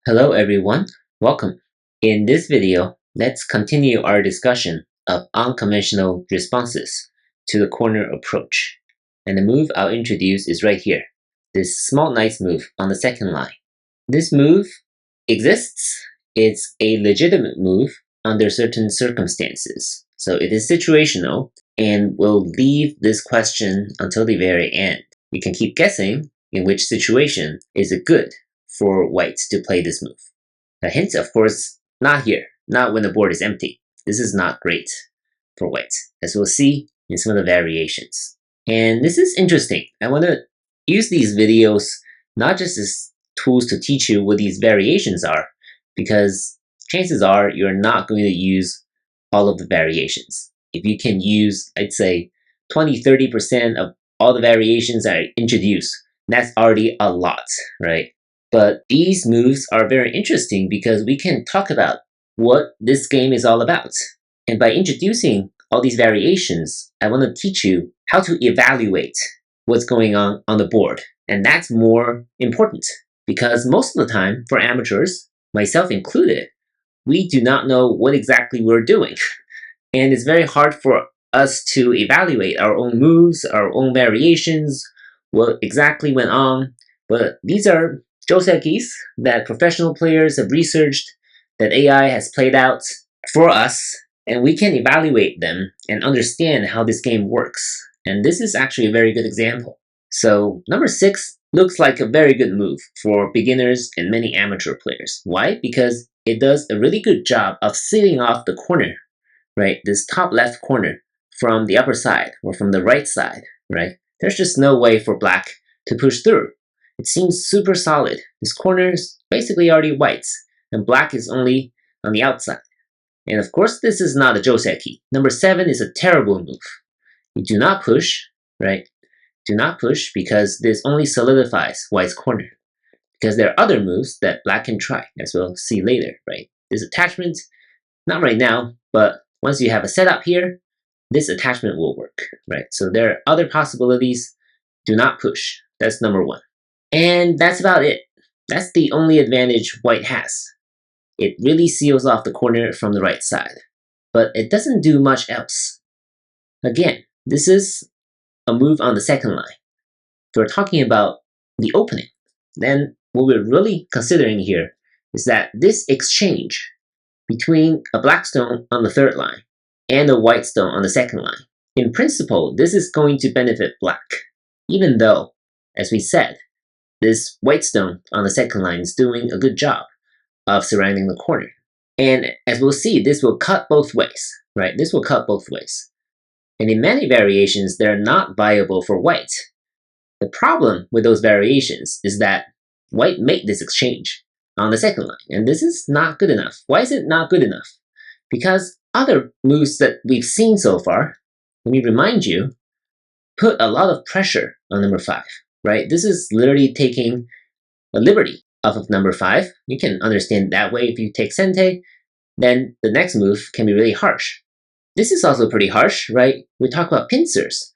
Hello everyone, welcome. In this video, let's continue our discussion of unconventional responses to the corner approach. And the move I'll introduce is right here, this small nice move on the second line. This move exists, it's a legitimate move under certain circumstances. So it is situational, and we'll leave this question until the very end. You can keep guessing in which situation is it good for whites to play this move. A hint, of course, not here, not when the board is empty. This is not great for whites, as we'll see in some of the variations. And this is interesting. I want to use these videos not just as tools to teach you what these variations are, because chances are you're not going to use all of the variations. If you can use, I'd say, 20-30% of all the variations I introduce, that's already a lot, right? But these moves are very interesting because we can talk about what this game is all about. And by introducing all these variations, I want to teach you how to evaluate what's going on the board. And that's more important because most of the time for amateurs, myself included, we do not know what exactly we're doing. And it's very hard for us to evaluate our own moves, our own variations, what exactly went on. But these are Josekis that professional players have researched, that AI has played out for us, and we can evaluate them and understand how this game works. And this is actually a very good example. So number 6 looks like a very good move for beginners and many amateur players. Why? Because it does a really good job of sealing off the corner, right? This top left corner from the upper side or from the right side, right? There's just no way for black to push through. It seems super solid. This corner is basically already white's, and black is only on the outside. And of course, this is not a Joseki. Number 7 is a terrible move. You do not push, right? Do not push because this only solidifies white's corner. Because there are other moves that black can try, as we'll see later, right? This attachment, not right now, but once you have a setup here, this attachment will work, right? So there are other possibilities. Do not push. That's number 1. And that's about it. That's the only advantage white has. It really seals off the corner from the right side, but it doesn't do much else. Again, this is a move on the second line. If we're talking about the opening, then what we're really considering here is that this exchange between a black stone on the third line and a white stone on the second line, in principle, this is going to benefit black, even though, as we said, this white stone on the second line is doing a good job of surrounding the corner. And as we'll see, this will cut both ways, right? This will cut both ways. And in many variations, they're not viable for white. The problem with those variations is that white made this exchange on the second line, and this is not good enough. Why is it not good enough? Because other moves that we've seen so far, let me remind you, put a lot of pressure on number 5. Right? This is literally taking a liberty off of number 5. You can understand that way if you take Sente, then the next move can be really harsh. This is also pretty harsh, right? We talk about pincers.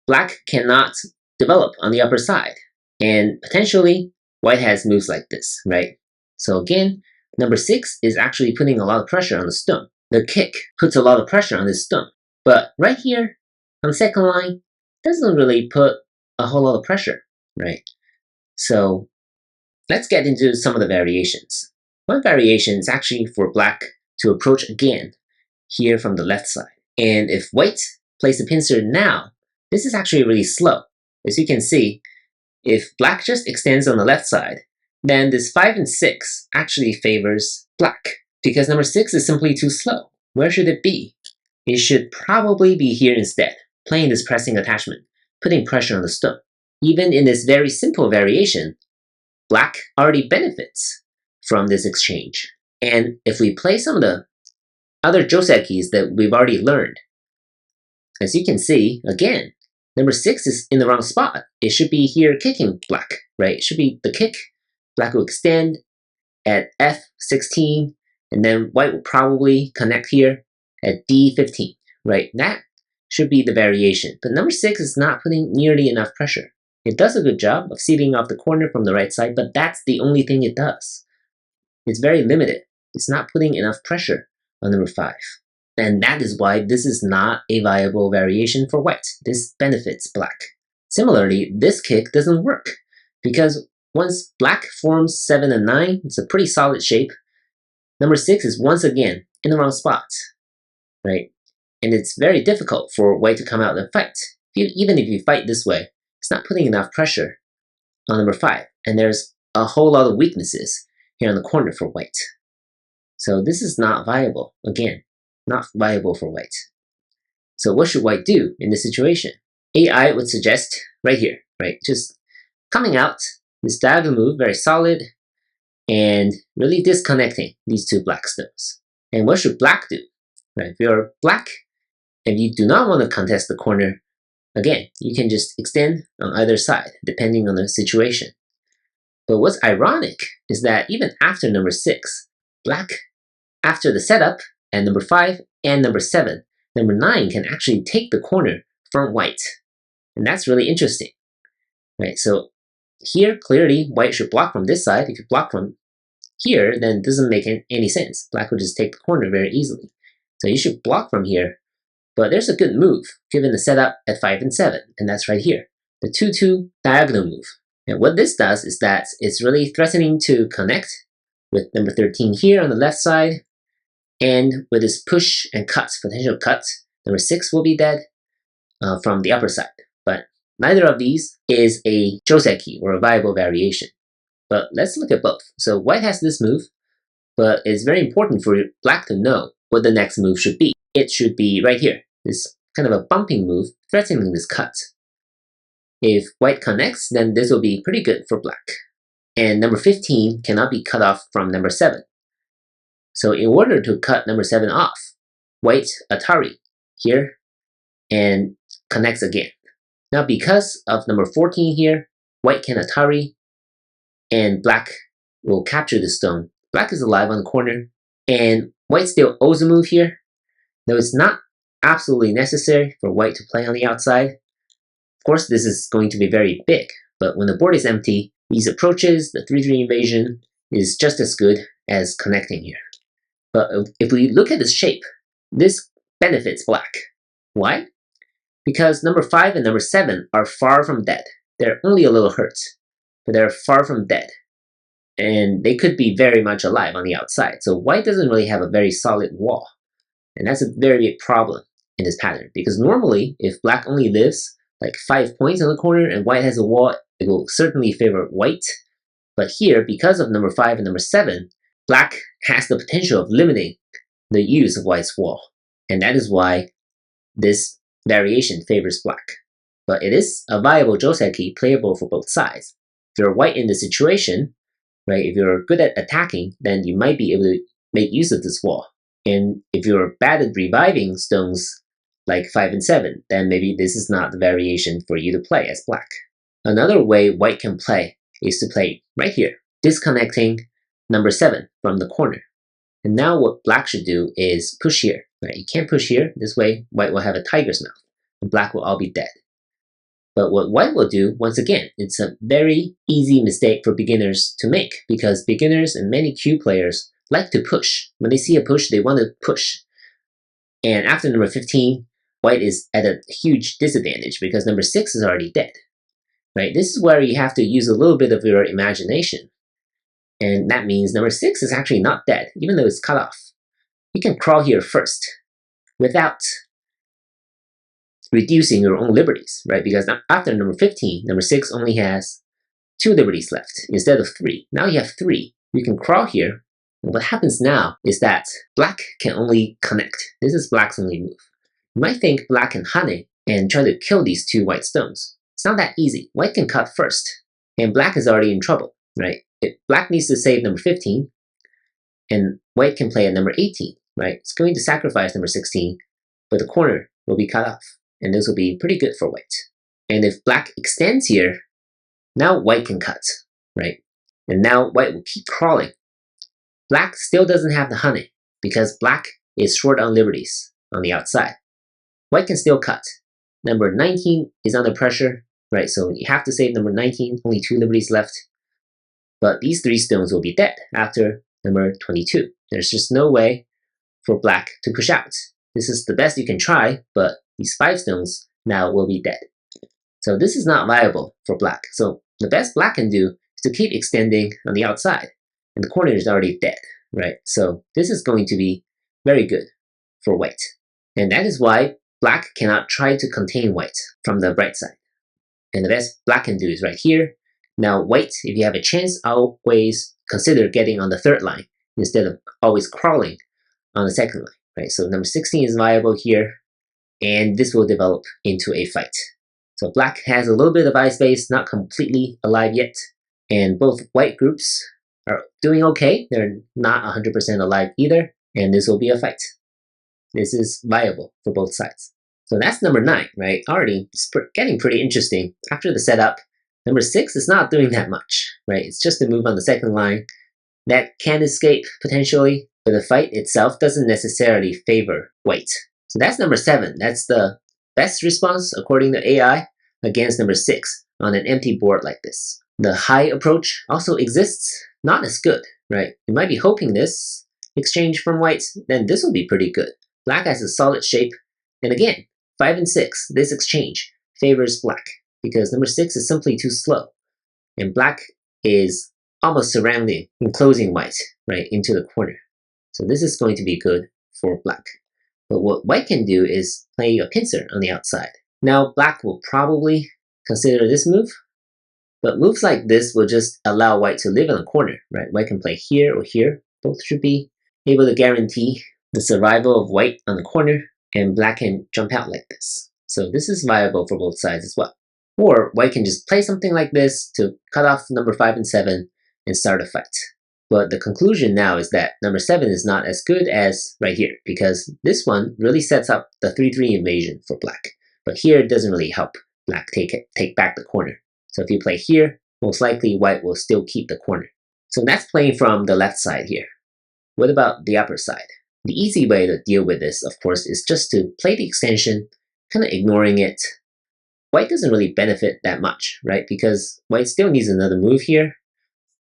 Black cannot develop on the upper side, and potentially white has moves like this, right? So again, number 6 is actually putting a lot of pressure on the stone. The kick puts a lot of pressure on this stone, but right here on the second line doesn't really put a whole lot of pressure, right? So let's get into some of the variations. One variation is actually for black to approach again here from the left side. And if white plays the pincer now, this is actually really slow. As you can see, if black just extends on the left side, then this 5 and 6 actually favors black because number 6 is simply too slow. Where should it be? It should probably be here instead, playing this pressing attachment, putting pressure on the stone. Even in this very simple variation, black already benefits from this exchange. And if we play some of the other Josekis that we've already learned, as you can see, again, number 6 is in the wrong spot. It should be here kicking black, right? It should be the kick. Black will extend at F16, and then white will probably connect here at D15, right? That should be the variation. But number 6 is not putting nearly enough pressure. It does a good job of sealing off the corner from the right side, but that's the only thing it does. It's very limited. It's not putting enough pressure on number 5. And that is why this is not a viable variation for white. This benefits black. Similarly, this kick doesn't work because once black forms 7 and 9, it's a pretty solid shape. Number 6 is once again in the wrong spot, right? And it's very difficult for white to come out and fight. Even if you fight this way, it's not putting enough pressure on number 5. And there's a whole lot of weaknesses here in the corner for white. So this is not viable. Again, not viable for white. So what should white do in this situation? AI would suggest right here, right? Just coming out, this diagonal move, very solid, and really disconnecting these two black stones. And what should black do? Right? If you're black and you do not want to contest the corner, again, you can just extend on either side, depending on the situation. But what's ironic is that even after number 6, black, after the setup, and number 5 and number 7, number 9 can actually take the corner from white. And that's really interesting. Right? So here, clearly, white should block from this side. If you block from here, then it doesn't make any sense. Black would just take the corner very easily. So you should block from here. But there's a good move, given the setup at 5 and 7, and that's right here. The 2-2 diagonal move. And what this does is that it's really threatening to connect with number 13 here on the left side, and with this push and cut, potential cut, number 6 will be dead from the upper side. But neither of these is a Joseki or a viable variation. But let's look at both. So white has this move, but it's very important for black to know what the next move should be. It should be right here, this kind of a bumping move, threatening this cut. If white connects, then this will be pretty good for black. And number 15 cannot be cut off from number 7. So in order to cut number 7 off, white Atari here and connects again. Now because of number 14 here, white can Atari and black will capture the stone. Black is alive on the corner and white still owes a move here, though it's not absolutely necessary for white to play on the outside. Of course, this is going to be very big, but when the board is empty, these approaches, the 3-3 invasion, is just as good as connecting here. But if we look at this shape, this benefits black. Why? Because number 5 and number 7 are far from dead. They're only a little hurt, but they're far from dead. And they could be very much alive on the outside. So white doesn't really have a very solid wall. And that's a very big problem in this pattern. Because normally, if black only lives like 5 points on the corner and white has a wall, it will certainly favor white. But here, because of number 5 and number 7, black has the potential of limiting the use of white's wall. And that is why this variation favors black. But it is a viable Joseki playable for both sides. If you're white in the situation, right, if you're good at attacking, then you might be able to make use of this wall. And if you're bad at reviving stones like 5 and 7, then maybe this is not the variation for you to play as black. Another way white can play is to play right here, disconnecting number 7 from the corner. And now what black should do is push here. Right? You can't push here. This way, white will have a tiger's mouth, and black will all be dead. But what white will do, once again, it's a very easy mistake for beginners to make, because beginners and many Q players like to push. When they see a push, they want to push. And after number 15, white is at a huge disadvantage because number 6 is already dead. Right? This is where you have to use a little bit of your imagination. And that means number 6 is actually not dead, even though it's cut off. You can crawl here first without reducing your own liberties, right? Because after number 15, number 6 only has 2 liberties left instead of 3. Now you have 3. You can crawl here. And what happens now is that black can only connect. This is black's only move. You might think black can hane and try to kill these 2 white stones. It's not that easy. White can cut first, and black is already in trouble, right? If black needs to save number 15, and white can play at number 18, right? It's going to sacrifice number 16, but the corner will be cut off, and this will be pretty good for white. And if black extends here, now white can cut, right? And now white will keep crawling. Black still doesn't have the hane, because black is short on liberties on the outside. White can still cut. Number 19 is under pressure, right? So you have to save number 19, only 2 liberties left. But these 3 stones will be dead after number 22. There's just no way for black to push out. This is the best you can try, but these 5 stones now will be dead. So this is not viable for black. So the best black can do is to keep extending on the outside, and the corner is already dead, right? So this is going to be very good for white. And that is why black cannot try to contain white from the bright side. And the best black can do is right here. Now white, if you have a chance, always consider getting on the 3rd line instead of always crawling on the 2nd line, right? So number 16 is viable here, and this will develop into a fight. So black has a little bit of eye space, not completely alive yet, and both white groups are doing okay. They're not 100% alive either, and this will be a fight. This is viable for both sides. So that's number 9, right? Already it's getting pretty interesting. After the setup, number 6 is not doing that much, right? It's just a move on the 2nd line that can escape potentially, but the fight itself doesn't necessarily favor white. So that's number 7. That's the best response according to AI against number 6 on an empty board like this. The high approach also exists, not as good, right? You might be hoping this exchange from white, then this will be pretty good. Black has a solid shape, and again, 5 and 6, this exchange favors black because number 6 is simply too slow, and black is almost surrounding, enclosing white, right, into the corner. So this is going to be good for black. But what white can do is play a pincer on the outside. Now black will probably consider this move, but moves like this will just allow white to live in a corner, right? White can play here or here. Both should be able to guarantee the survival of white on the corner, and black can jump out like this. So this is viable for both sides as well. Or white can just play something like this to cut off number 5 and 7 and start a fight. But the conclusion now is that number 7 is not as good as right here, because this one really sets up the 3-3 invasion for black. But here it doesn't really help black take back the corner. So if you play here, most likely white will still keep the corner. So that's playing from the left side here. What about the upper side? The easy way to deal with this, of course, is just to play the extension, kind of ignoring it. White doesn't really benefit that much, right? Because white still needs another move here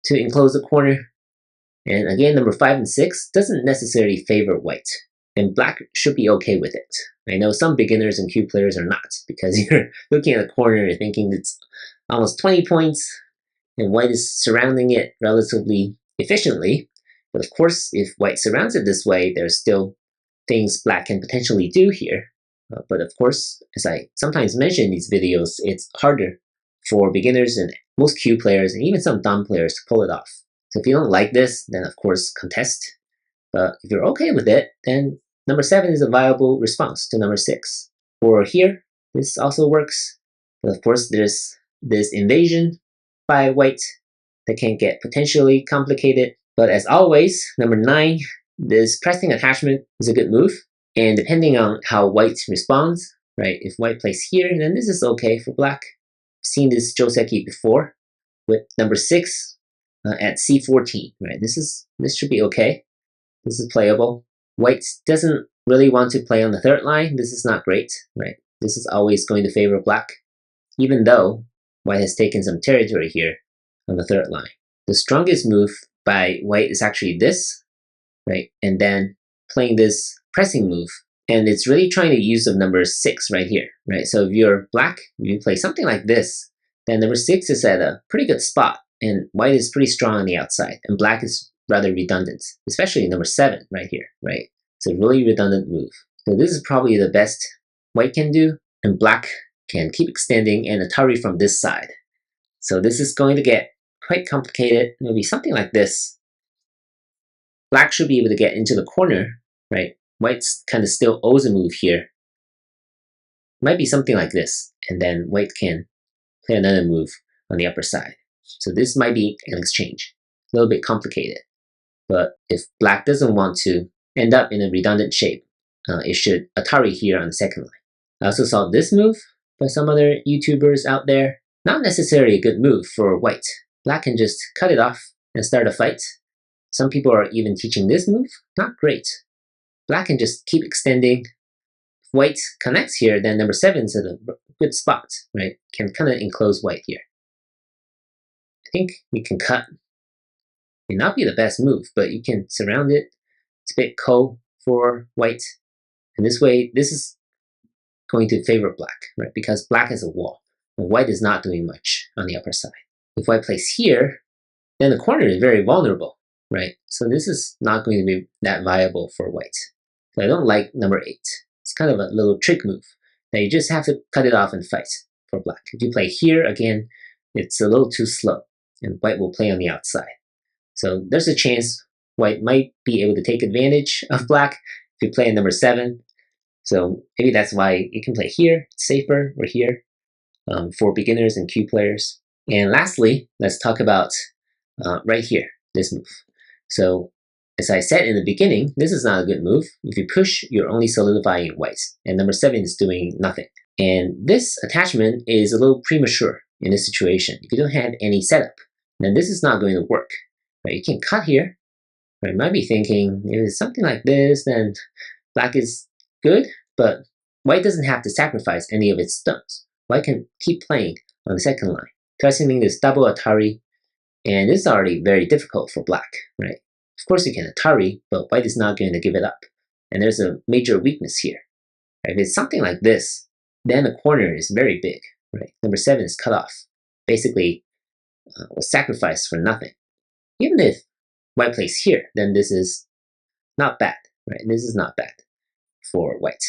to enclose the corner. And again, number 5 and 6 doesn't necessarily favor white, and black should be okay with it. I know some beginners and cube players are not, because you're looking at the corner and thinking it's almost 20 points, and white is surrounding it relatively efficiently. But of course, if white surrounds it this way, there's still things black can potentially do here. But of course, as I sometimes mention in these videos, it's harder for beginners and most cube players and even some dumb players to pull it off. So if you don't like this, then of course contest. But if you're okay with it, then number 7 is a viable response to number 6. Or here, this also works. But of course, there's this invasion by white that can get potentially complicated. But as always, number 9, this pressing attachment is a good move. And depending on how white responds, right, if white plays here, then this is okay for black. I've seen this Josekis before with number 6 at c14, right? This should be okay. This is playable. White doesn't really want to play on the 3rd line. This is not great, right? This is always going to favor black, even though white has taken some territory here on the 3rd line. The strongest move by white is actually this, right? And then playing this pressing move. And it's really trying to use the number 6 right here, right? So if you're black, if you play something like this, then number 6 is at a pretty good spot, and white is pretty strong on the outside, and black is rather redundant, especially number 7 right here, right? It's a really redundant move. So this is probably the best white can do, and black can keep extending and Atari from this side. So this is going to get quite complicated. Maybe something like this. Black should be able to get into the corner, right? White's kind of still owes a move here. Might be something like this, and then white can play another move on the upper side. So this might be an exchange. A little bit complicated. But if black doesn't want to end up in a redundant shape, it should Atari here on the 2nd line. I also saw this move by some other YouTubers out there. Not necessarily a good move for white. Black can just cut it off and start a fight. Some people are even teaching this move. Not great. Black can just keep extending. If white connects here, then number 7 is at a good spot, right? Can kind of enclose white here. I think we can cut May not be the best move, but you can surround it. It's a bit cold for white. And this way, this is going to favor black, right? Because black is a wall, and white is not doing much on the upper side. If white plays here, then the corner is very vulnerable, right? So this is not going to be that viable for white. So I don't like number 8. It's kind of a little trick move that you just have to cut it off and fight for black. If you play here, again, it's a little too slow, and white will play on the outside. So there's a chance white might be able to take advantage of black if you play in number 7. So maybe that's why you can play here, it's safer, or here, for beginners and Q players. And lastly, let's talk about right here, this move. So as I said in the beginning, this is not a good move. If you push, you're only solidifying white, and number 7 is doing nothing. And this attachment is a little premature in this situation. If you don't have any setup, then this is not going to work. Right? You can cut here. Right? You might be thinking, if it's something like this, then black is good, but white doesn't have to sacrifice any of its stones. White can keep playing on the second line, threatening this double Atari, and this is already very difficult for black, right? Of course you can Atari, but white is not going to give it up. And there's a major weakness here. Right? If it's something like this, then the corner is very big, right? Number 7 is cut off, basically was sacrificed for nothing. Even if white plays here, then this is not bad, right? This is not bad for white.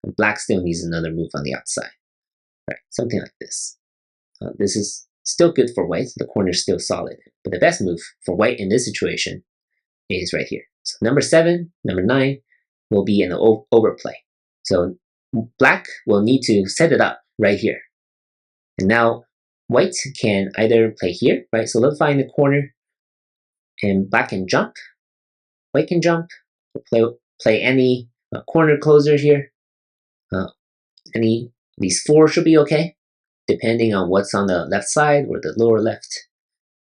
And black still needs another move on the outside, right? Something like this. This is still good for white. The corner is still solid. But the best move for white in this situation is right here. So number 7, number 9 will be an overplay. So black will need to set it up right here. And now white can either play here, right? Solidifying the corner, and black can jump. White can jump, play any corner closer here. Any these 4 should be okay, depending on what's on the left side or the lower left.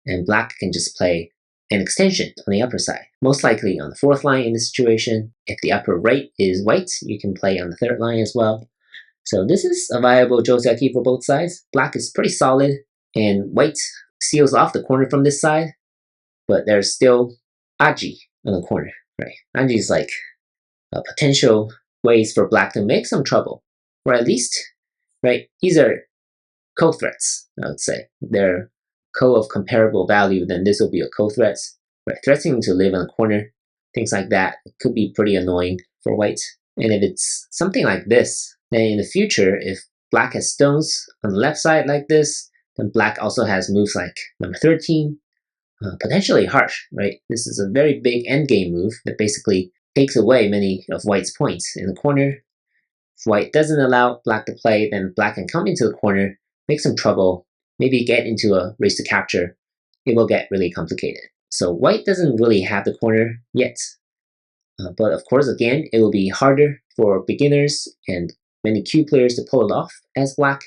And black can just play an extension on the upper side, most likely on the 4th line in this situation. If the upper right is white, you can play on the 3rd line as well. So this is a viable Joseki for both sides. Black is pretty solid, and white seals off the corner from this side, but there's still Aji on the corner, right? Aji is like potential ways for black to make some trouble, or at least, right, these are co-threats, I would say. They're co of comparable value, then this will be a co-threat, right? Threatening to live on a corner, things like that. It could be pretty annoying for white. And if it's something like this, then in the future, if black has stones on the left side like this, then black also has moves like number 13, potentially harsh, right? This is a very big endgame move that basically takes away many of white's points in the corner. If white doesn't allow black to play, then black can come into the corner, make some trouble, maybe get into a race to capture. It will get really complicated. So white doesn't really have the corner yet. But of course, again, it will be harder for beginners and many Q players to pull it off as black.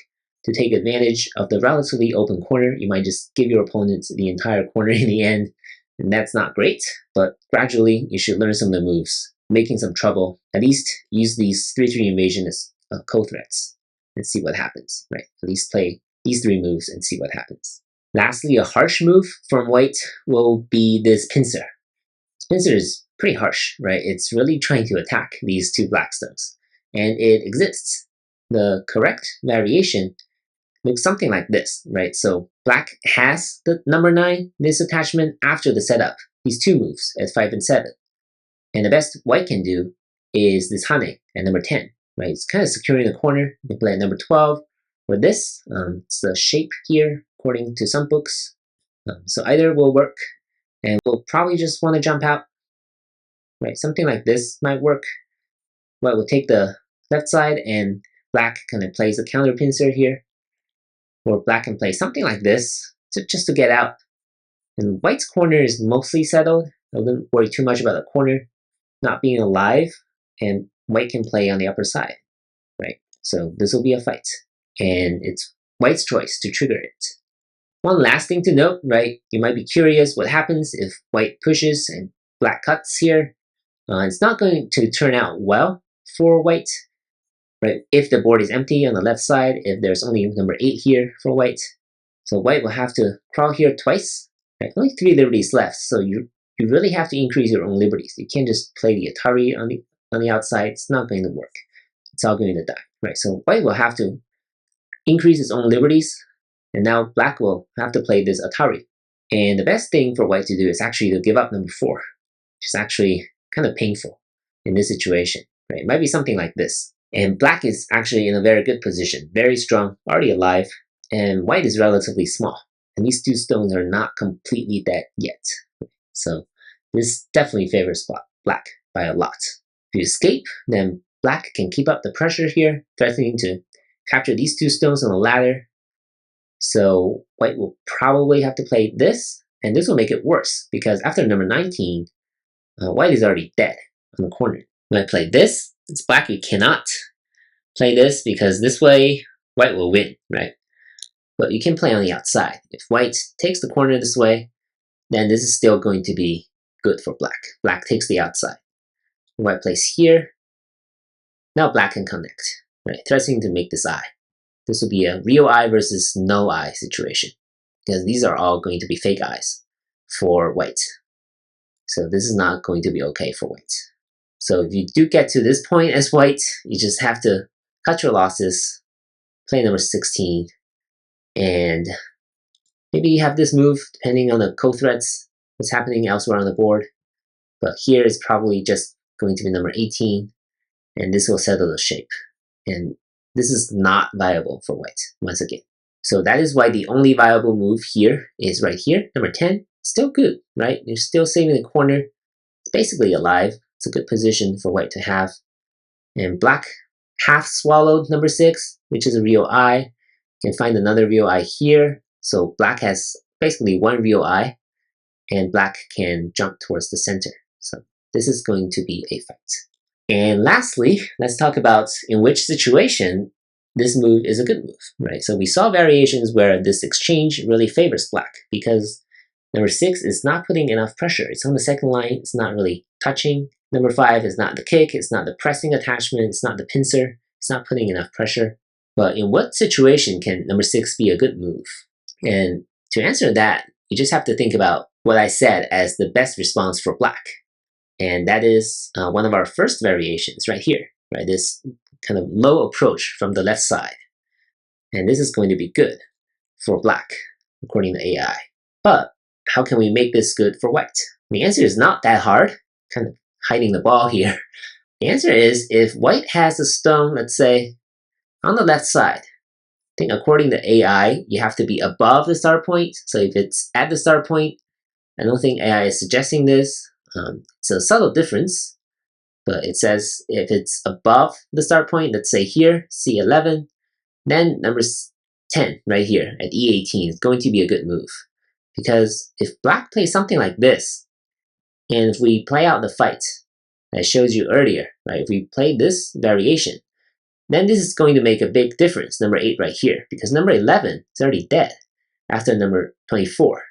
To take advantage of the relatively open corner, you might just give your opponent the entire corner in the end, and that's not great, but gradually you should learn some of the moves, making some trouble. At least use these 3-3 invasion as co-threats and see what happens, right? At least play these 3 moves and see what happens. Lastly, a harsh move from white will be this pincer. Pincer is pretty harsh, right? It's really trying to attack these 2 black stones, and it exists. The correct variation looks something like this, right? So black has the number 9, this attachment after the setup, these 2 moves at 5 and 7. And the best white can do is this Hane at number 10, right? It's kind of securing the corner. You can play at number 12 or this. It's the shape here, according to some books. So either will work, and we'll probably just want to jump out, right? Something like this might work. White will take the left side, and black kind of plays a counter pincer here. Or black can play something like this, just to get out. And white's corner is mostly settled. I wouldn't worry too much about the corner not being alive, and white can play on the upper side, right? So this will be a fight, and it's white's choice to trigger it. One last thing to note, right? You might be curious what happens if white pushes and black cuts here. It's not going to turn out well for white, right? If the board is empty on the left side, if there's only number 8 here for white. So white will have to crawl here twice, Right? Only 3 liberties left, so you really have to increase your own liberties. You can't just play the Atari on the outside. It's not going to work. It's all going to die, right? So white will have to increase its own liberties, and now black will have to play this Atari. And the best thing for white to do is actually to give up number 4, which is actually kind of painful in this situation, right? It might be something like this. And black is actually in a very good position, very strong, already alive, and white is relatively small. And these 2 stones are not completely dead yet. So this definitely favors black by a lot. If you escape, then black can keep up the pressure here, threatening to capture these 2 stones on the ladder. So white will probably have to play this, and this will make it worse, because after number 19, white is already dead on the corner. When I play this, it's black. You cannot play this, because this way, white will win, right? But you can play on the outside. If white takes the corner this way, then this is still going to be good for black. Black takes the outside. White plays here. Now black can connect, right? Threatening to make this eye. This will be a real eye versus no eye situation, because these are all going to be fake eyes for white. So this is not going to be okay for white. So if you do get to this point as white, you just have to cut your losses, play number 16, and maybe you have this move depending on the co-threats, what's happening elsewhere on the board. But here is probably just going to be number 18, and this will settle the shape. And this is not viable for white, once again. So that is why the only viable move here is right here, number 10. Still good, right? You're still saving the corner. It's basically alive. It's a good position for white to have. And black half swallowed number 6, which is a real eye. You can find another real eye here. So black has basically 1 real eye, and black can jump towards the center. So this is going to be a fight. And lastly, let's talk about in which situation this move is a good move, right? So we saw variations where this exchange really favors black, because number 6 is not putting enough pressure. It's on the second line. It's not really touching. Number 5 is not the kick. It's not the pressing attachment. It's not the pincer. It's not putting enough pressure. But in what situation can number 6 be a good move? And to answer that, you just have to think about what I said as the best response for black. And that is one of our first variations right here, right? This kind of low approach from the left side. And this is going to be good for black, according to AI. But how can we make this good for white? The answer is not that hard, kind of hiding the ball here. The answer is, if white has a stone, let's say, on the left side, I think according to AI, you have to be above the start point. So if it's at the start point, I don't think AI is suggesting this. It's a subtle difference, but it says if it's above the start point, let's say here, C11, then number 10 right here at E18 is going to be a good move. Because if black plays something like this, and if we play out the fight that I showed you earlier, right? If we play this variation, then this is going to make a big difference, number 8 right here, because number 11 is already dead after number 24.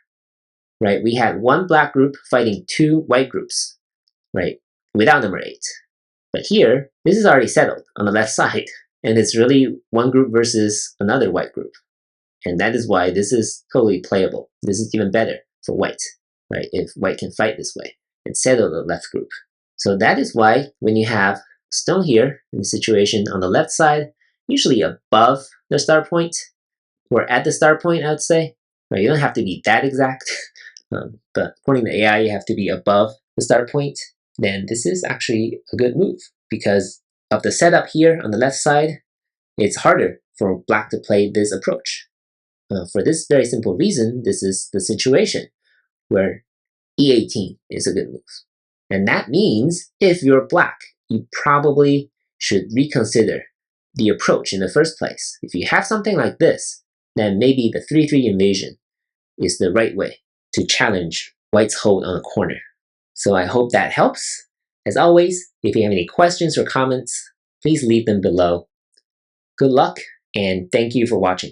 Right, we had 1 black group fighting 2 white groups, right, without number 8. But here, this is already settled on the left side, and it's really 1 group versus another white group. And that is why this is totally playable. This is even better for white, right, if white can fight this way and settle the left group. So that is why when you have stone here in the situation on the left side, usually above the start point, or at the start point, I would say, right, you don't have to be that exact. But according to AI, you have to be above the start point. Then this is actually a good move, because of the setup here on the left side, it's harder for black to play this approach. For this very simple reason, this is the situation where E18 is a good move. And that means if you're black, you probably should reconsider the approach in the first place. If you have something like this, then maybe the 3-3 invasion is the right way to challenge white's hold on the corner. So I hope that helps. As always, if you have any questions or comments, please leave them below. Good luck, and thank you for watching.